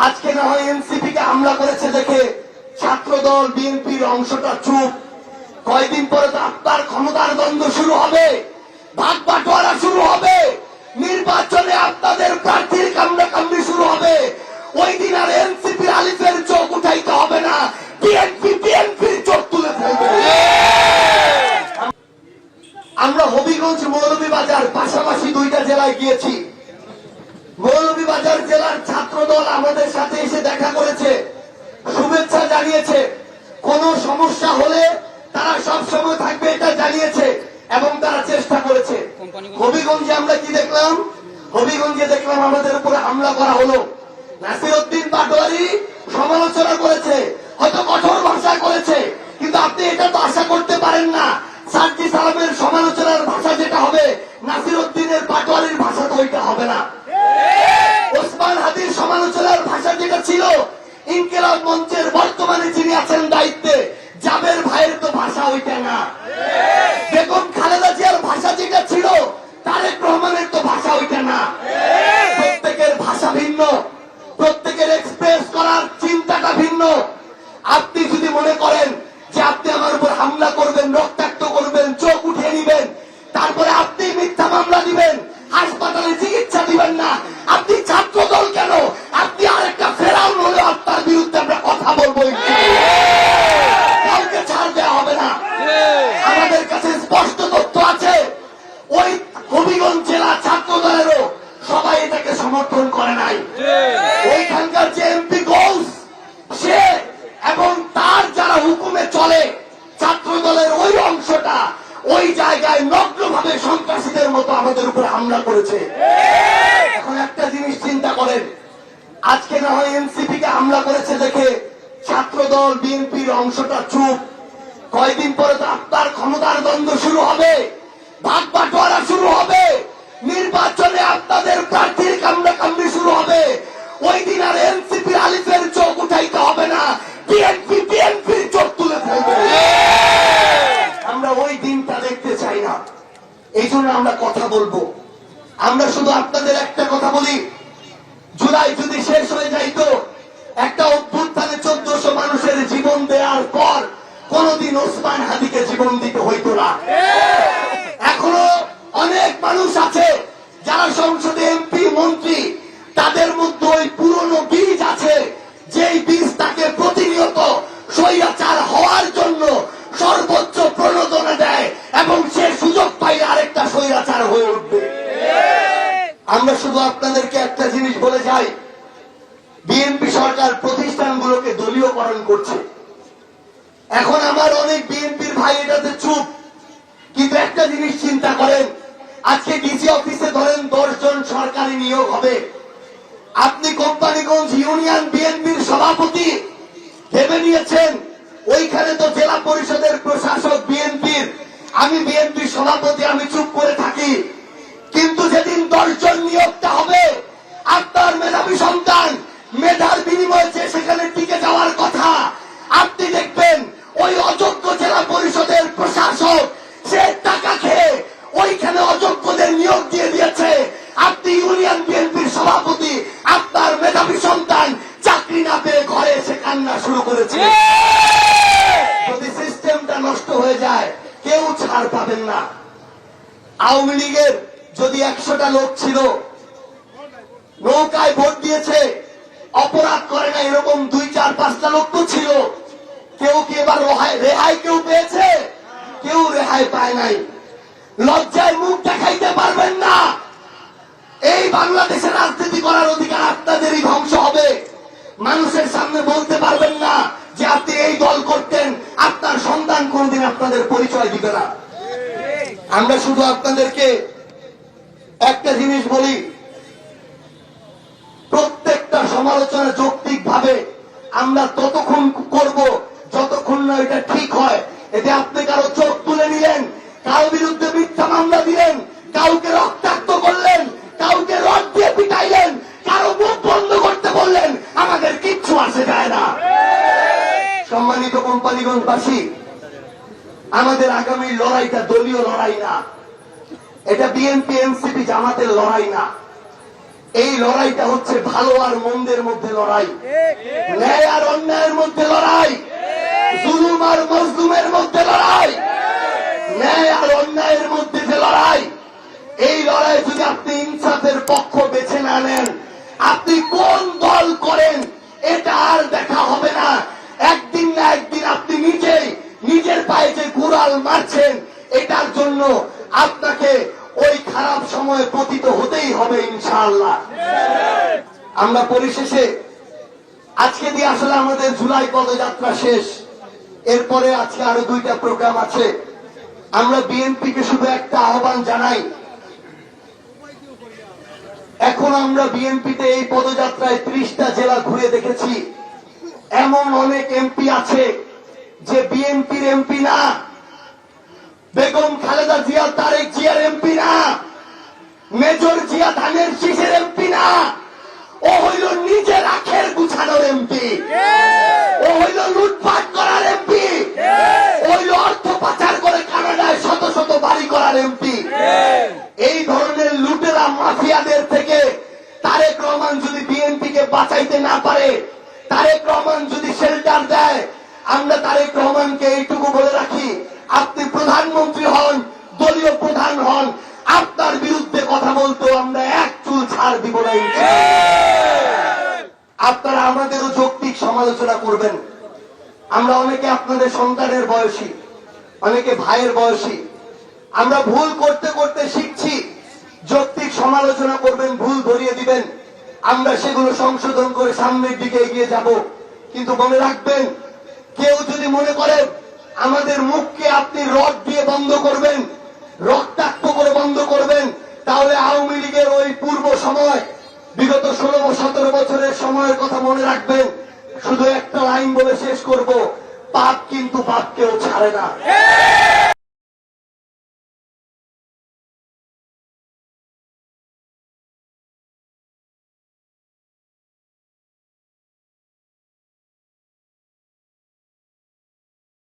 আজকে না হয় এনসিপি কে হামলা করেছে দেখে ছাত্রদল বিএনপির অংশটা চুপ। কয়দিন পরে তো আপনার ক্ষমতার দ্বন্দ্ব শুরু হবে, ভাগ বাটোয়ারা শুরু হবে, নির্বাচনে আপনাদের প্রার্থীর কামড়াকামড়ি শুরু হবে। ওই দিন আর এনসিপি আলিফের চোখ উঠাইতে হবে না, বিএনপির চোখ তুলে ফেলবে। আমরা হবিগঞ্জ মৌলভীবাজার পাশাপাশি দুইটা জেলায় গিয়েছি। মৌলভীবাজার জেলার ছাত্রদল আমাদের সাথে এসে দেখা করেছে, শুভেচ্ছা জানিয়েছে, কোন সমস্যা হলে তারা সব সময় থাকবে এটা জানিয়েছে এবং তারা চেষ্টা করেছে। হবিগঞ্জে আমরা কি দেখলাম? হবিগঞ্জে দেখলাম আমাদের উপরে হামলা করা হলো। নাসিরউদ্দিন পাটোয়ারি সমালোচনা করেছে, হয়তো কঠোর ভাষায় করেছে, কিন্তু আপনি এটা তো আশা করতে পারেন না সার্জি সালামের সমালোচনার ভাষা যেটা হবে, নাসিরউদ্দিনের পাটোয়ারির ভাষা তো ওইটা হবে না। ওসমান হাদির সমালোচনার ভাষা যেটা ছিল, ইনকিলাব মঞ্চের বর্তমানে যিনি আছেন দায়িত্বে জাবের ভাইয়ের তো ভাষা ওইটা না। বেগম খালেদা জিয়ার ভাষা যেটা ছিল, তারেক রহমানের তো ভাষা ওইটা না। প্রত্যেকের ভাষা ভিন্ন, প্রত্যেকের এক্সপ্রেস করার চিন্তাটা ভিন্ন। আপনি যদি মনে করেন যে আপনি আমার উপর হামলা করবেন, রক্তাক্ত করবেন, চোখ উঠিয়ে নিবেন, তারপরে আপনি মিথ্যা মামলা দিবেন, হাসপাতালে চিকিৎসা দিবেন না, আপনি ছাত্র দল কেন, আপনি আরেকটা ফেরাউন হলে আপনার বিরুদ্ধে আমরা কথা বলবো, কাউকে ছাড় দেওয়া হবে না। আমাদের কাছে স্পষ্ট তথ্য আছে, ওই হবিগঞ্জ জেলা ছাত্র দলেরও সবাই এটাকে সমর্থন করে নাই। ওইখানকার যে এমপি গোস, সে এবং তার যারা হুকুমে চলে ছাত্র দলের ওই অংশটা ওই জায়গায় নগ্নভাবে সন্ত্রাসীদের মতো আমাদের উপরে হামলা করেছে। এখন একটা জিনিস চিন্তা করেন, আজকে না হয় এনসিপি কে হামলা করেছে দেখে ছাত্রদল বিএনপির অংশটা চুপ। কয়দিন পরে তো আপনার ক্ষমতার দ্বন্দ্ব শুরু হবে, ভাগ বাটোয়ারা শুরু হবে, নির্বাচনে আপনাদের প্রার্থীর কামড়াকামড়ি শুরু হবে। ওই দিন আর এনসিপি আলিফের চোখ উঠাইতে হবে না, বিএনপির চোখ তুলে ফেলবে। আমরা ওই দিনটা দেখতে চাই না, এই জন্য আমরা কথা বলবো। আমরা শুধু আপনাদের একটা কথা বলি, জুলাই যদি শেষ হয়ে যাইতো, একটা অভ্যুত্থানে 1400 মানুষের জীবন দেওয়ার পর কোনদিন ওসমান হাদিকে জীবন দিতে হইতো না। এখনো অনেক মানুষ আছে যারা সংসদে এমপি মন্ত্রী, তাদের মধ্যে ওই পুরনো বীজ আছে, যেই বীজ তাকে প্রতিনিয়ত স্বৈরাচার হওয়ার জন্য সর্বোচ্চ প্রণোদনা দেয় এবং সে সুযোগ পাইলে আরেকটা স্বৈরাচার হয়ে উঠবে। আমরা শুধু আপনাদেরকে একটা জিনিস বলে যাই, বিএনপি সরকার প্রতিষ্ঠানগুলোকে দলীয়করণ করছে। এখন আমার অনেক বিএনপির ভাই এটাতে চুপ, কিন্তু একটা জিনিস চিন্তা করেন, আজকে ডিসি অফিসে ধরেন 10 জন সরকারি নিয়োগ হবে। আপনি কোম্পানিগঞ্জ ইউনিয়ন বিএনপির সভাপতি ভেবে নিয়েছেন, ওইখানে তো জেলা পরিষদের প্রশাসক বিএনপির, আমি বিএনপির সভাপতি, আমি চুপ করে থাকি। কিন্তু যেদিন 10 জন নিয়োগটা হবে, আপনার মেধাবী সন্তান মেধার বিনিময়ে যে সেখানে টিকে যাওয়ার কথা, আপনি দেখবেন ওই অযোগ্য জেলা পরিষদের প্রশাসক সে টাকা খেয়ে ওইখানে অযোগ্যদের নিয়োগ দিয়ে দিয়েছে। আপনি ইউনিয়ন বিএনপির সভাপতি, আপনার মেধাবী সন্তান চাকরি না পেয়ে ঘরে এসে কান্না শুরু করেছে। যদি সিস্টেমটা নষ্ট হয়ে যায়, কেউ ছাড় পাবেন না। আওয়ামী লীগের যদি 100টা লোক ছিল, নৌকায় ভোট দিয়েছে, অপরাধ করে না, এরকম 2, 4, 5টা লোক তো ছিল। কেউ কি এবার রেহাই কেউ পেয়েছে? কেউ রেহাই পায় নাই। লজ্জায় মুখ দেখাইতে পারবেন না। এই বাংলাদেশের রাজনীতি করার অধিকার আপনাদেরই ধ্বংস হবে। মানুষের সামনে বলতে পারবেন না যে আপনি এই দল করতেন, আপনার সন্তান কোনদিন আপনাদের পরিচয় দিবে না। আমরা শুধু আপনাদেরকে একটা জিনিস বলি, প্রত্যেকটা সমালোচনা যৌক্তিক ভাবে আমরা ততক্ষণ করব যতক্ষণ না এটা ঠিক হয়। এতে আপনি কারো চোখ তুলে নিলেন, কারো বিরুদ্ধে মিথ্যা মামলা দিলেন, কাউকে রক্তাক্ত করলেন, কাউকে রড দিয়ে পিটাইলেন, কারো মুখ বন্ধ করতে বললেন, আমাদের কিচ্ছু আসে যায় না। সম্মানিত কোম্পানিগঞ্জবাসী, আমাদের আগামী লড়াইটা দলীয় লড়াই না, এটা বিএনপি এনসিপি জামাতের লড়াই না, এই লড়াইটা হচ্ছে ভালো আর মন্দের মধ্যে লড়াই, ন্যায় আর অন্যায়ের মধ্যে লড়াই, জুলুম আর মজলুমের মধ্যে লড়াই, ন্যায় আর অন্যায়ের মধ্যে যে লড়াই, এই লড়াই যদি আপনি ইনসাফের পক্ষ বেছে না নেন, আপনি কোন দল করেন এটা আর দেখা হবে না। একদিন না একদিন আপনি নিজেই নিজের পায়ে যে কুড়াল মারছেন, এটার জন্য আপনাকে ওই খারাপ সময়ে পতিত হতেই হবে ইনশাআল্লাহ। আমরা পরিশেষে আজকে দিয়ে আসলে আমাদের জুলাই পদযাত্রা শেষ, এরপরে আজকে আরো 2টা প্রোগ্রাম আছে। আমরা বিএনপিকে শুধু একটা আহ্বান জানাই, এখন আমরা বিএনপিতে এই পদযাত্রায় 30টা জেলা ঘুরে দেখেছি, এমন অনেক এমপি আছে যে বিএনপির এমপি না, বেগম খালেদা জিয়া তারেক জিয়ার এমপি না, মেজর জিয়া ধানের শীষের এমপি না, ও হইল নিজের আখের গুছানোর এমপি, ও হইল লুটপাট করার এমপি, ও হইল অর্থ পাচার করে কানাডায় শত শত বাড়ি করার এমপি। এই ধরনের লুটেরা মাফিয়াদের থেকে তারেক রহমান যদি বিএনপিকে বাঁচাইতে না পারে, তারেক রহমান যদি শেল্টার দেয়, আমরা তারেক রহমানকে এইটুকু বলে রাখি, আপনি প্রধানমন্ত্রী হন, দলীয় প্রধান হন, আপনার বিরুদ্ধে কথা বলতেও আমরা এক চুল ছাড় দিব না। আপনারা আমাদেরও যৌক্তিক সমালোচনা করবেন। আমরা অনেকে আপনাদের সন্তানের বয়সী, অনেকে ভাইয়ের বয়সী, আমরা ভুল করতে করতে শিখছি, যৌক্তিক সমালোচনা করবেন, ভুল ধরিয়ে দিবেন, আমরা সেগুলো সংশোধন করে সামনের দিকে এগিয়ে যাব। কিন্তু মনে রাখবেন, কেউ যদি মনে করেন আমাদের মুখকে আপনি রড দিয়ে বন্ধ করবেন, রক্তাক্ত করে বন্ধ করবেন, তাহলে আওয়ামী লীগের ওই পূর্ব সময়, বিগত 16-17 বছরের সময়ের কথা মনে রাখবেন। শুধু একটা লাইন বলে শেষ করব, পাপ কিন্তু বাপকেও ছাড়ে না।